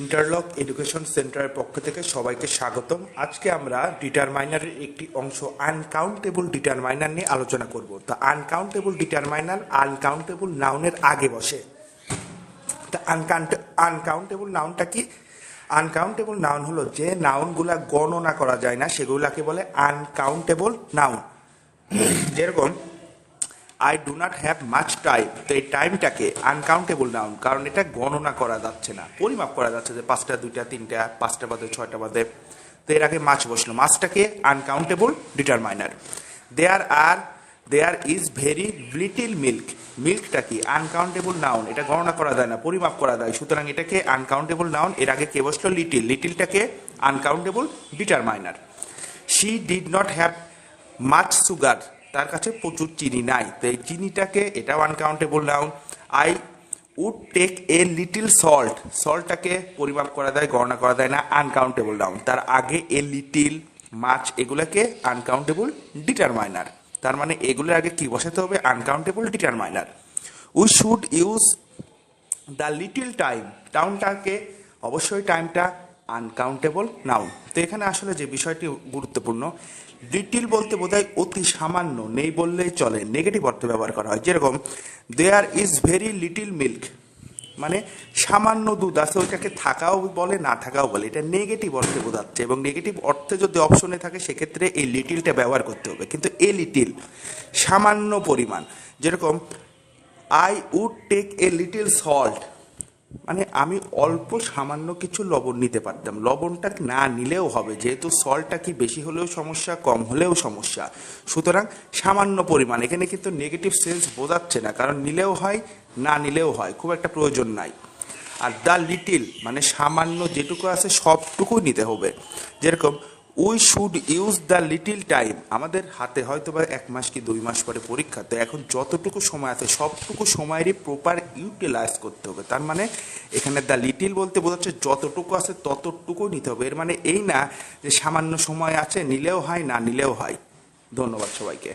Interlock education সেন্টারের পক্ষ থেকে সবাইকে স্বাগতম। আজকে আমরা ডিটারমাইনারের একটি অংশ আনকাউন্টেবল ডিটারমাইনার নিয়ে আলোচনা করব। তা আনকাউন্টেবল ডিটারমাইনার আনকাউন্টেবল নাউনের আগে বসে। তা আনকাউন্টেবল নাউনটা কি? আনকাউন্টেবল নাউন হলো যে নাউনগুলা গণনা করা যায় না, সেগুলাকে বলে আনকাউন্টেবল নাউন। যেরকম I do not have much time, তো এই টাইমটাকে আনকাউন্টেবল নাউন, কারণ এটা গণনা করা যাচ্ছে না, পরিমাপ করা যাচ্ছে যে 5টা 2টা 3টা 5টা বাদে 6টা বাদে, তো এর আগে মাছ বসলো, মাছটাকে uncountable determiner. There is very little milk, মিল্কটা কি? আনকাউন্টেবল নাউন, এটা গণনা করা যায় না, পরিমাপ করা যায়, সুতরাং এটাকে আনকাউন্টেবল নাউন। এর আগে কে বসলো? লিটিল, লিটিলটাকে uncountable determiner. She did not have much sugar, তার কাছে প্রচুর চিনি নাই, তো এই চিনিটাকে এটাও uncountable noun. I would take a little salt, সল্টটাকে পরিমাপ করা যায়, গণনা করা যায় না, আনকাউন্টেবল নাউন। তার আগে এ লিটিল, মাছ, এগুলোকে আনকাউন্টেবল ডিটারমাইনার। তার মানে এগুলোর আগে কি বসাতে হবে? Uncountable determiner. We should use the little time, টাউনটাকে অবশ্যই টাইমটা আনকাউন্টেবল নাউন। তো এখানে আসলে যে বিষয়টি গুরুত্বপূর্ণ, লিটিল বলতে বোঝায় অতি সামান্য, নেই বললেই চলে, নেগেটিভ অর্থে ব্যবহার করা হয়। যেরকম there is very little milk, মানে সামান্য দুধ আছে, ওইটাকে থাকাও বলে না থাকাও বলে, এটা নেগেটিভ অর্থে বোঝাচ্ছে, এবং নেগেটিভ অর্থে যদি অপশনে থাকে সেক্ষেত্রে এই লিটিলটা ব্যবহার করতে হবে। কিন্তু এ লিটিল সামান্য পরিমাণ, যেরকম I would take a little salt, মানে আমি অল্প সামান্য কিছু লবণ নিতে পারতাম, লবণটা না নিলেও হবে, যেহেতু সল্টটা কি বেশি হলেও সমস্যা, কম হলেও সমস্যা, সুতরাং সামান্য পরিমাণ। এখানে কিন্তু নেগেটিভ সেন্স বোঝাচ্ছে না, কারণ নিলেও হয় না নিলেও হয়, খুব একটা প্রয়োজন নাই। আর দ্য লিটিল মানে সামান্য যেটুকু আছে সবটুকুই নিতে হবে। যেরকম we should use the little time, আমাদের হাতে হয়তো বা 1 মাস কি 2 মাস পরে পরীক্ষা, তো এখন যতটুকু সময় আছে সবটুকু সময়েরই প্রপার ইউটিলাইজ করতে হবে। তার মানে এখানে দ্য লিটিল বলতে বোঝাচ্ছে যতটুকু আছে ততটুকু নিতে হবে। এর মানে এই না যে সামান্য সময় আছে নিলেও হয় না নিলেও হয়। ধন্যবাদ সবাইকে।